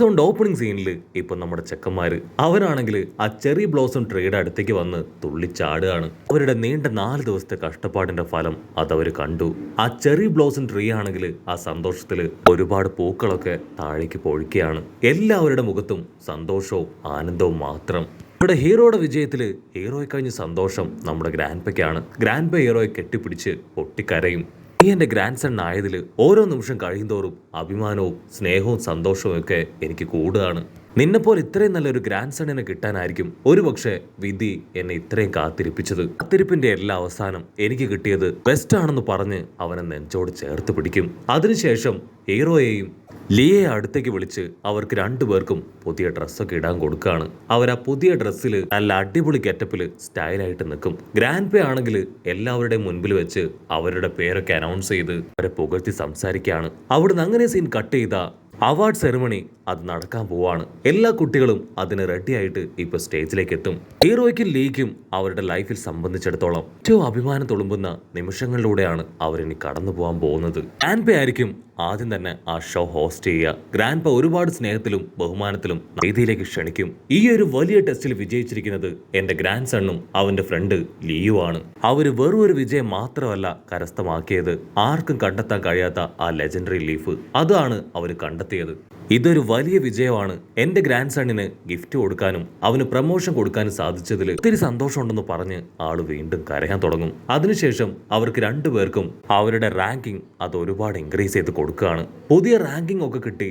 സോണ്ട് opening സീനിൽ ഇപ്പൊ നമ്മുടെ ചെക്കന്മാര് അവരാണെങ്കിൽ ആ ചെറി ബ്ലോസം ട്രീയുടെ അടുത്തേക്ക് വന്ന് തുള്ളിച്ചാടുകയാണ്. അവരുടെ നീണ്ട 4 ദിവസത്തെ കഷ്ടപ്പാടിന്റെ ഫലം അതവര് കണ്ടു. ആ ചെറി ബ്ലോസം ട്രീ ആണെങ്കിൽ ആ സന്തോഷത്തില് ഒരുപാട് പൂക്കളൊക്കെ താഴേക്ക് പൊഴിക്കുകയാണ്. എല്ലാവരുടെ മുഖത്തും സന്തോഷവും ആനന്ദവും മാത്രം. ഇവിടെ ഹീറോയുടെ വിജയത്തില് ഹീറോയെ കഴിഞ്ഞ സന്തോഷം നമ്മുടെ ഗ്രാൻഡ്പയ്ക്കാണ്. ഗ്രാൻഡ്പ ഹീറോയെ കെട്ടിപ്പിടിച്ച് പൊട്ടിക്കരയും. നീ എന്റെ ഗ്രാൻഡ് സൺ ആയതിൽ ഓരോ നിമിഷം കഴിയുന്തോറും അഭിമാനവും സ്നേഹവും സന്തോഷവും ഒക്കെ എനിക്ക് കൂടുകയാണ്. നിന്നെപ്പോലെ ഇത്രയും നല്ലൊരു ഗ്രാൻഡ് സണ്ണിനെ കിട്ടാനായിരിക്കും ഒരുപക്ഷെ വിധി എന്നെ ഇത്രയും കാത്തിരിപ്പിച്ചത്. കാത്തിരിപ്പിന്റെ എല്ലാ അവസാനം എനിക്ക് കിട്ടിയത് ബെസ്റ്റ് ആണെന്ന് പറഞ്ഞ് അവനെ നെഞ്ചോട് ചേർത്ത് പിടിക്കും. അതിനുശേഷം ഹീറോയെയും ലിയയെ അടുത്തേക്ക് വിളിച്ച് അവർക്ക് രണ്ടുപേർക്കും പുതിയ ഡ്രസ്സൊക്കെ ഇടാൻ കൊടുക്കുകയാണ്. അവർ ആ പുതിയ ഡ്രസ്സിൽ നല്ല അടിപൊളി ഗെറ്റപ്പിൽ സ്റ്റൈലായിട്ട് നിൽക്കും. ഗ്രാൻഡ് പേ ആണെങ്കിൽ എല്ലാവരുടെയും മുൻപിൽ വെച്ച് അവരുടെ പേരൊക്കെ അനൗൺസ് ചെയ്ത് അവരെ പുകഴ്ത്തി സംസാരിക്കുകയാണ്. അവിടുന്ന് അങ്ങനെ സീൻ കട്ട് ചെയ്ത അവാർഡ് സെറിമണി അത് നടക്കാൻ പോവാണ്. എല്ലാ കുട്ടികളും അതിന് റെഡി ആയിട്ട് ഇപ്പൊ സ്റ്റേജിലേക്ക് എത്തും. ഹീറോയ്ക്കും ലീക്കും അവരുടെ ലൈഫിൽ സംബന്ധിച്ചിടത്തോളം ഏറ്റവും അഭിമാനം തുളുമ്പുന്ന നിമിഷങ്ങളിലൂടെയാണ് അവരിനി കടന്നു പോകാൻ പോകുന്നത്. ഗ്രാൻഡ് പേ ആയിരിക്കും ആദ്യം തന്നെ ആ ഷോ ഹോസ്റ്റ് ചെയ്യുക. ഗ്രാൻഡ് പേ ഒരുപാട് സ്നേഹത്തിലും ബഹുമാനത്തിലും വേദിയിലേക്ക് ക്ഷണിക്കും. ഈ ഒരു വലിയ ടെസ്റ്റിൽ വിജയിച്ചിരിക്കുന്നത് എന്റെ ഗ്രാൻഡ് സണ്ണും അവന്റെ ഫ്രണ്ട് ലിയുവാണ്. അവര് വെറും ഒരു വിജയം മാത്രമല്ല കരസ്ഥമാക്കിയത്, ആർക്കും കണ്ടെത്താൻ കഴിയാത്ത ആ ലെജൻഡറി ലീഫ് അതാണ് അവർ കണ്ടെത്തിയത്. ഇതൊരു വലിയ വിജയമാണ്. എന്റെ ഗ്രാൻഡ് സണ്ണിന് ഗിഫ്റ്റ് കൊടുക്കാനും അവന് പ്രമോഷൻ കൊടുക്കാനും സാധിച്ചതിൽ ഒത്തിരി സന്തോഷമുണ്ടെന്ന് പറഞ്ഞ് ആള് വീണ്ടും കരയാൻ തുടങ്ങും. അതിനുശേഷം അവർക്ക് രണ്ടുപേർക്കും അവരുടെ റാങ്കിങ് അത് ഒരുപാട് ഇൻക്രീസ് ചെയ്ത് കൊടുക്കുകയാണ്. പുതിയ റാങ്കിങ് ഒക്കെ കിട്ടി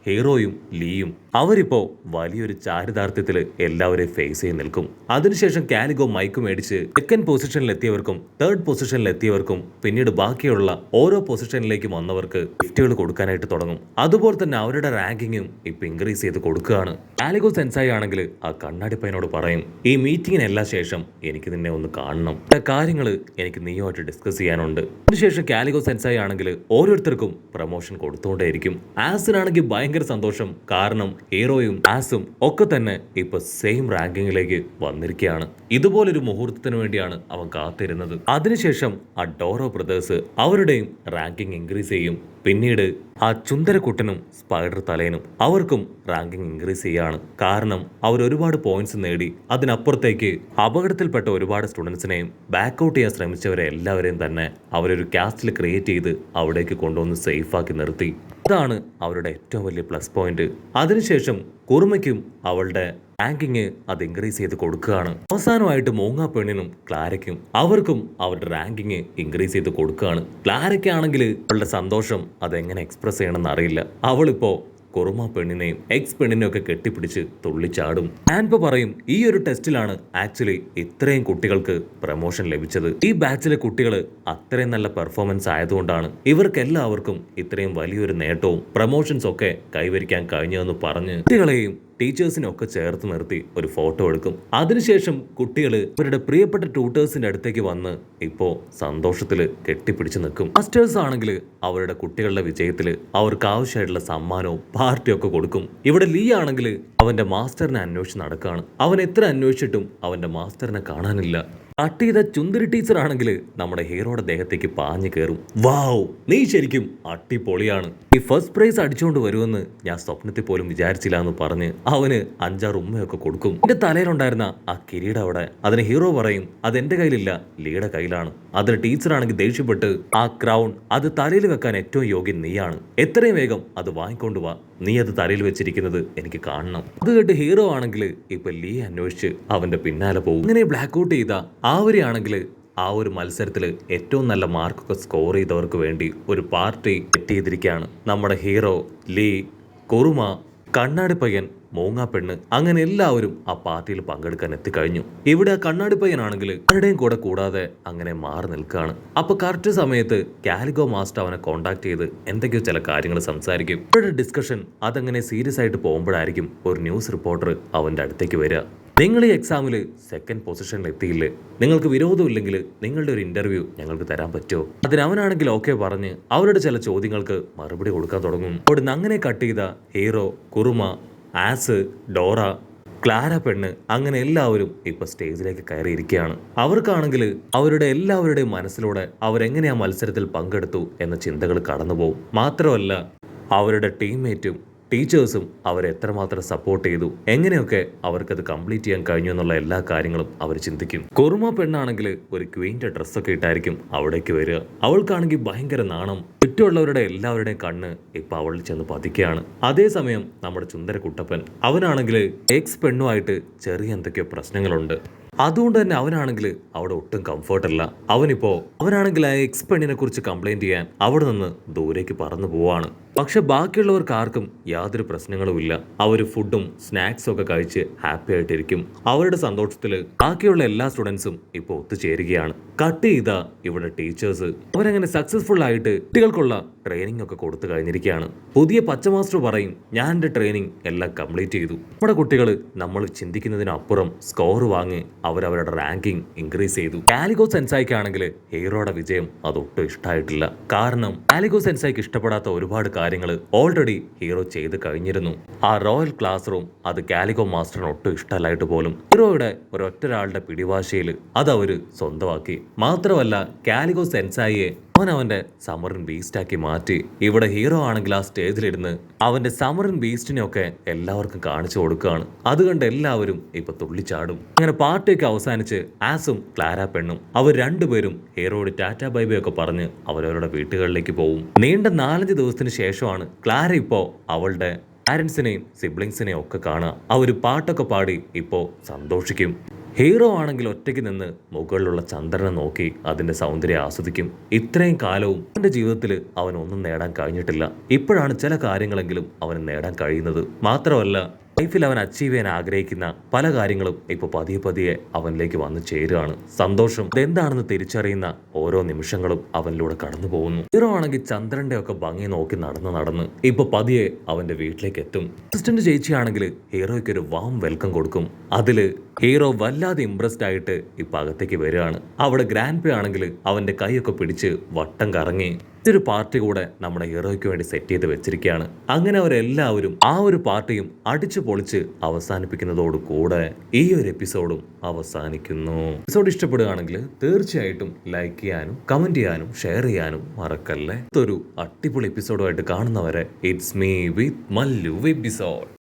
ഹീറോയും ലീയും അവരിപ്പോ വലിയൊരു ചാരിതാർത്ഥ്യത്തിൽ എല്ലാവരെയും ഫേസ് ചെയ്ത് നിൽക്കും. അതിനുശേഷം കാലിഗോ മൈക്ക് മേടിച്ച് സെക്കൻഡ് പൊസിഷനിൽ എത്തിയവർക്കും തേർഡ് പൊസിഷനിൽ എത്തിയവർക്കും പിന്നീട് ബാക്കിയുള്ള ഓരോ പൊസിഷനിലേക്കും വന്നവർക്ക് ഗിഫ്റ്റുകൾ കൊടുക്കാനായിട്ട് തുടങ്ങും. അതുപോലെ തന്നെ അവരുടെ റാങ്കിങ്ങും ഇപ്പൊ ഇൻക്രീസ് ചെയ്ത് കൊടുക്കുകയാണ്. കാലിഗോ സെൻസായി ആണെങ്കിൽ ആ കണ്ണാടി പയ്യനോട് പറയും, ഈ മീറ്റിങ്ങിനെല്ലാം ശേഷം എനിക്ക് നിന്നെ ഒന്ന് കാണണം, കാര്യങ്ങൾ എനിക്ക് നീയുമായിട്ട് ഡിസ്കസ് ചെയ്യാനുണ്ട്. അതിനുശേഷം കാലിഗോ സെൻസായി ആണെങ്കിൽ ഓരോരുത്തർക്കും പ്രമോഷൻ കൊടുത്തുകൊണ്ടേയിരിക്കും. ആസിനാണെങ്കിൽ ഭയങ്കര സന്തോഷം, കാരണം ഹീറോയും ആസും ഒക്കെ തന്നെ ഇപ്പൊ സെയിം റാങ്കിങ്ങിലേക്ക് വന്നിരിക്കുകയാണ്. ഇതുപോലൊരു മുഹൂർത്തത്തിന് വേണ്ടിയാണ് അവൻ കാത്തിരുന്നത്. അതിനുശേഷം ആ ഡോറോ ബ്രദേഴ്സ് അവരുടെയും റാങ്കിങ് ഇൻക്രീസ് ചെയ്യും. പിന്നീട് ആ ചുന്ദരക്കുട്ടനും സ്പൈഡർ തലേനും അവർക്കും റാങ്കിങ് ഇൻക്രീസ് ചെയ്യാണ്. കാരണം അവർ ഒരുപാട് പോയിന്റ്സ് നേടി. അതിനപ്പുറത്തേക്ക് അപകടത്തിൽപ്പെട്ട ഒരുപാട് സ്റ്റുഡൻസിനെയും ബാക്കൗട്ട് ചെയ്യാൻ ശ്രമിച്ചവരെ എല്ലാവരെയും തന്നെ അവരൊരു കാസ്റ്റിൽ ക്രിയേറ്റ് ചെയ്ത് അവിടേക്ക് കൊണ്ടുവന്ന് സേഫാക്കി നിർത്തി. ഇതാണ് അവരുടെ ഏറ്റവും വലിയ പ്ലസ് പോയിന്റ്. അതിനുശേഷം കുറുമയ്ക്കും അവളുടെ റാങ്കിങ് അത് ഇൻക്രീസ് ചെയ്ത് കൊടുക്കുകയാണ്. അവസാനമായിട്ട് മൂങ്ങാ പെണ്ണിനും ക്ലാരയ്ക്കും അവർക്കും അവരുടെ റാങ്കിങ് ഇൻക്രീസ് ചെയ്ത് കൊടുക്കുകയാണ്. ക്ലാരയ്ക്കാണെങ്കിൽ അവളുടെ സന്തോഷം അതെങ്ങനെ എക്സ്പ്രസ് ചെയ്യണമെന്ന് അറിയില്ല. അവളിപ്പോ കുറുമ പെണ്ണിനെയും എക്സ് പെണ്ണിനെയും ഒക്കെ കെട്ടിപ്പിടിച്ച് തുള്ളിച്ചാടും. ഞാനിപ്പോ പറയും, ഈ ഒരു ടെസ്റ്റിലാണ് ആക്ച്വലി ഇത്രയും കുട്ടികൾക്ക് പ്രമോഷൻ ലഭിച്ചത്. ഈ ബാച്ചിലെ കുട്ടികൾ അത്രയും നല്ല പെർഫോമൻസ് ആയതുകൊണ്ടാണ് ഇവർക്ക് എല്ലാവർക്കും ഇത്രയും വലിയൊരു നേട്ടവും പ്രമോഷൻസ് ഒക്കെ കൈവരിക്കാൻ കഴിഞ്ഞതെന്ന് പറഞ്ഞ് കുട്ടികളെയും ടീച്ചേഴ്സിനൊക്കെ ചേർത്ത് നിർത്തി ഒരു ഫോട്ടോ എടുക്കും. അതിനുശേഷം കുട്ടികൾ ഇവരുടെ പ്രിയപ്പെട്ട ട്യൂട്ടേഴ്സിന്റെ അടുത്തേക്ക് വന്ന് ഇപ്പോ സന്തോഷത്തില് കെട്ടിപ്പിടിച്ച് നിൽക്കും. മാസ്റ്റേഴ്സ് ആണെങ്കിൽ അവരുടെ കുട്ടികളുടെ വിജയത്തിൽ അവർക്ക് ആവശ്യമായിട്ടുള്ള സമ്മാനവും പാർട്ടിയും ഒക്കെ കൊടുക്കും. ഇവിടെ ലീ ആണെങ്കിൽ അവന്റെ മാസ്റ്ററിനെ അന്വേഷിച്ച് നടക്കുകയാണ്. അവൻ എത്ര അന്വേഷിച്ചിട്ടും അവന്റെ മാസ്റ്ററിനെ കാണാനില്ല. കട്ട് ചെയ്ത ചുന്ദരി ടീച്ചർ ആണെങ്കിൽ നമ്മുടെ ഹീറോയുടെ ദേഹത്തേക്ക് പാഞ്ഞു കയറും. വാവ്, നീ ശരിക്കും അടിപൊളിയാണ്, ഈ ഫസ്റ്റ് പ്രൈസ് അടിച്ചുകൊണ്ട് വരുമെന്ന് ഞാൻ സ്വപ്നത്തിൽ പോലും വിചാരിച്ചില്ല എന്ന് പറഞ്ഞ് അവന് 5-6 ഉമ്മയൊക്കെ കൊടുക്കും. എന്റെ തലയിലുണ്ടായിരുന്ന ആ കിരീടം അവിടെ, അതിന് ഹീറോ പറയും അതെന്റെ കയ്യിലില്ല, ലീയുടെ കയ്യിലാണ്. അതിന് ടീച്ചറാണെങ്കിൽ ദേഷ്യപ്പെട്ട് ആ ക്രൗൺ അത് തലയിൽ വെക്കാൻ ഏറ്റവും യോഗ്യൻ നീയാണ്, എത്രയും വേഗം അത് വാങ്ങിക്കൊണ്ട് വാ, നീ അത് തലയിൽ വെച്ചിരിക്കുന്നത് എനിക്ക് കാണണം. അത് കേട്ട് ഹീറോ ആണെങ്കിൽ ഇപ്പൊ ലീ അന്വേഷിച്ച് അവന്റെ പിന്നാലെ പോകും. ഇങ്ങനെ ബ്ലാക്ക് ഔട്ട് ചെയ്ത ആവരെയാണെങ്കിൽ ആ ഒരു മത്സരത്തിൽ ഏറ്റവും നല്ല മാർക്കൊക്കെ സ്കോർ ചെയ്തവർക്ക് വേണ്ടി ഒരു പാർട്ടി സെറ്റ് ചെയ്തിരിക്കുകയാണ്. നമ്മുടെ ഹീറോ, ലീ, കുറുമ, കണ്ണാടി പയ്യൻ, മൂങ്ങാ പെണ്ണ്, അങ്ങനെ എല്ലാവരും ആ പാർട്ടിയിൽ പങ്കെടുക്കാൻ എത്തിക്കഴിഞ്ഞു. ഇവിടെ ആ കണ്ണാടി പയ്യനാണെങ്കിൽ ആരുടെയും കൂടെ കൂടാതെ അങ്ങനെ മാറി നിൽക്കുകയാണ്. അപ്പൊ കറക്റ്റ് സമയത്ത് കാലിഗോ മാസ്റ്റർ അവനെ കോണ്ടാക്ട് ചെയ്ത് എന്തൊക്കെയോ ചില കാര്യങ്ങൾ സംസാരിക്കും. അവരുടെ ഡിസ്കഷൻ അതങ്ങനെ സീരിയസ് ആയിട്ട് പോകുമ്പോഴായിരിക്കും ഒരു ന്യൂസ് റിപ്പോർട്ടർ അവന്റെ അടുത്തേക്ക് വരിക. നിങ്ങൾ ഈ എക്സാമിൽ സെക്കൻഡ് പൊസിഷനിൽ എത്തിയില്ലേ, നിങ്ങൾക്ക് വിരോധമില്ലെങ്കിൽ നിങ്ങളുടെ ഒരു ഇന്റർവ്യൂ ഞങ്ങൾക്ക് തരാൻ പറ്റുമോ? അതിനവനാണെങ്കിൽ ഓക്കെ പറഞ്ഞ് അവരുടെ ചില ചോദ്യങ്ങൾക്ക് മറുപടി കൊടുക്കാൻ തുടങ്ങും. അവിടുന്ന് അങ്ങനെ കട്ട് ചെയ്ത ഹീറോ, കുറുമ, ആസ്, ഡോറ, ക്ലാര പെണ്ണ്, അങ്ങനെ എല്ലാവരും ഇപ്പൊ സ്റ്റേജിലേക്ക് കയറിയിരിക്കുകയാണ്. അവർക്കാണെങ്കിൽ അവരുടെ എല്ലാവരുടെയും മനസ്സിലൂടെ അവരെങ്ങനെ ആ മത്സരത്തിൽ പങ്കെടുത്തു എന്ന ചിന്തകൾ കടന്നുപോകും. മാത്രമല്ല അവരുടെ ടീംമേറ്റും ടീച്ചേഴ്സും അവരെ എത്രമാത്രം സപ്പോർട്ട് ചെയ്തു, എങ്ങനെയൊക്കെ അവർക്കത് കംപ്ലീറ്റ് ചെയ്യാൻ കഴിഞ്ഞു എന്നുള്ള എല്ലാ കാര്യങ്ങളും അവർ ചിന്തിക്കും. കുറുമ പെണ്ണാണെങ്കിൽ ഒരു ക്വീൻ്റെ ഡ്രസ്സൊക്കെ ഇട്ടായിരിക്കും അവിടേക്ക് വരിക. അവൾക്കാണെങ്കിൽ ഭയങ്കര നാണം. ചുറ്റുമുള്ളവരുടെ എല്ലാവരുടെയും കണ്ണ് ഇപ്പൊ അവളിൽ ചെന്ന് പതിക്കുകയാണ്. അതേസമയം നമ്മുടെ ചുന്ദര കുട്ടപ്പൻ, അവനാണെങ്കിൽ എക്സ് പെണ്ണുമായിട്ട് ചെറിയ എന്തൊക്കെയോ പ്രശ്നങ്ങളുണ്ട്. അതുകൊണ്ട് തന്നെ അവനാണെങ്കിൽ അവിടെ ഒട്ടും കംഫർട്ടല്ല. അവനാണെങ്കിൽ ആ എക്സ് പെണ്ണിനെ കുറിച്ച് കംപ്ലൈന്റ് ചെയ്യാൻ അവിടെ നിന്ന് ദൂരേക്ക് പറന്നു പോവാണ്. പക്ഷെ ബാക്കിയുള്ളവർക്ക് ആർക്കും യാതൊരു പ്രശ്നങ്ങളുമില്ല. അവർ ഫുഡും സ്നാക്സും ഒക്കെ കഴിച്ച് ഹാപ്പി ആയിട്ടിരിക്കും. അവരുടെ സന്തോഷത്തിൽ ബാക്കിയുള്ള എല്ലാ സ്റ്റുഡൻസും ഇപ്പോൾ ഒത്തുചേരുകയാണ്. കട്ട് ചെയ്ത ഇവിടെ ടീച്ചേഴ്സ് അവരങ്ങനെ സക്സസ്ഫുൾ ആയിട്ട് കുട്ടികൾക്കുള്ള ട്രെയിനിങ് ഒക്കെ കൊടുത്തു കഴിഞ്ഞിരിക്കുകയാണ്. പുതിയ പച്ച മാസ്റ്റർ പറയും, ഞാൻ എൻ്റെ ട്രെയിനിങ് എല്ലാം കംപ്ലീറ്റ് ചെയ്തു. നമ്മുടെ കുട്ടികൾ നമ്മൾ ചിന്തിക്കുന്നതിനപ്പുറം സ്കോർ വാങ്ങി അവരവരുടെ റാങ്കിങ് ഇൻക്രീസ് ചെയ്തു. കാലിഗോ സെൻസായിക്കാണെങ്കിൽ ഹീറോയുടെ വിജയം അതൊട്ടും ഇഷ്ടമായിട്ടില്ല. കാരണം കാലിഗോ സെൻസായിക്ക് ഇഷ്ടപ്പെടാത്ത ഒരുപാട് കാര്യങ്ങൾ ഓൾറെഡി ഹീറോ ചെയ്ത് കഴിഞ്ഞിരുന്നു. ആ റോയൽ ക്ലാസ് റൂം അത് കാലിഗോ മാസ്റ്ററിന് ഒട്ടും ഇഷ്ടമല്ലായിട്ട് പോലും ഹീറോയുടെ ഒരൊറ്റൊരാളുടെ പിടിവാശിയിൽ അത് അവര് സ്വന്തമാക്കി. മാത്രമല്ല കാലിഗോ സെൻസായിയെ അവന്റെ സമറിൻ ബീസ്റ്റാക്കി മാറ്റി. ഇവിടെ ഹീറോ ആണെങ്കിൽ ആ സ്റ്റേജിലിരുന്ന് അവന്റെ സമറിൻ ബീസ്റ്റിനെ ഒക്കെ എല്ലാവർക്കും കാണിച്ചു കൊടുക്കുകയാണ്. അതുകൊണ്ട് എല്ലാവരും ഇപ്പൊ തുള്ളിച്ചാടും. അങ്ങനെ പാർട്ടിയൊക്കെ അവസാനിച്ച് ആസും ക്ലാര പെണ്ണും അവർ രണ്ടുപേരും ഹീറോയോട് ടാറ്റാ ബൈ ബൈ ഒക്കെ പറഞ്ഞ് അവരവരുടെ വീട്ടുകളിലേക്ക് പോകും. നീണ്ട 4 ദിവസത്തിന് ശേഷമാണ് ക്ലാര ഇപ്പോ അവളുടെ പാരൻസിനെയും സിബ്ലിങ്സിനെയും ഒക്കെ കാണുക. അവർ പാട്ടൊക്കെ പാടി ഇപ്പോ സന്തോഷിക്കും. ഹീറോ ആണെങ്കിൽ ഒറ്റയ്ക്ക് നിന്ന് മുകളിലുള്ള ചന്ദ്രനെ നോക്കി അതിന്റെ സൗന്ദര്യം ആസ്വദിക്കും. ഇത്രയും കാലവും അവന്റെ ജീവിതത്തിൽ അവൻ ഒന്നും നേടാൻ കഴിഞ്ഞിട്ടില്ല. ഇപ്പോഴാണ് ചില കാര്യങ്ങളെങ്കിലും അവന് നേടാൻ കഴിയുന്നത്. മാത്രമല്ല ലൈഫിൽ അവൻ അച്ചീവ് ചെയ്യാൻ ആഗ്രഹിക്കുന്ന പല കാര്യങ്ങളും ഇപ്പൊ പതിയെ പതിയെ അവനിലേക്ക് വന്നു ചേരുകയാണ്. സന്തോഷം അതെന്താണെന്ന് തിരിച്ചറിയുന്ന ഓരോ നിമിഷങ്ങളും അവനിലൂടെ കടന്നു പോകുന്നു. ഹീറോ ആണെങ്കിൽ ചന്ദ്രന്റെ ഒക്കെ ഭംഗി നോക്കി നടന്ന് ഇപ്പൊ പതിയെ അവന്റെ വീട്ടിലേക്ക് എത്തും. അസിസ്റ്റന്റ് ചേച്ചിയാണെങ്കിൽ ഹീറോയ്ക്ക് ഒരു വാം വെൽക്കം കൊടുക്കും. അതില് ഹീറോ വല്ലാതെ ഇംപ്രസ്ഡ് ആയിട്ട് ഇപ്പൊ അകത്തേക്ക് വരികയാണ്. അവിടെ ഗ്രാൻഡ് പേ ആണെങ്കിൽ അവന്റെ കൈയൊക്കെ പിടിച്ച് വട്ടം കറങ്ങി ഒരു പാർട്ടി കൂടെ നമ്മുടെ ഹീറോയ്ക്ക് വേണ്ടി സെറ്റ് ചെയ്ത് വെച്ചിരിക്കുകയാണ്. അങ്ങനെ അവരെല്ലാവരും ആ ഒരു പാർട്ടിയും അടിച്ചു പൊളിച്ച് അവസാനിപ്പിക്കുന്നതോട് കൂടെ ഈ ഒരു എപ്പിസോഡും അവസാനിക്കുന്നു. എപ്പിസോഡ് ഇഷ്ടപ്പെടുകയാണെങ്കിൽ തീർച്ചയായിട്ടും ലൈക്ക് ചെയ്യാനും കമന്റ് ചെയ്യാനും ഷെയർ ചെയ്യാനും മറക്കല്ലേ. ഇതൊരു അടിപൊളി എപ്പിസോഡുമായിട്ട് കാണുന്നവരെ it's me with Mallu episode.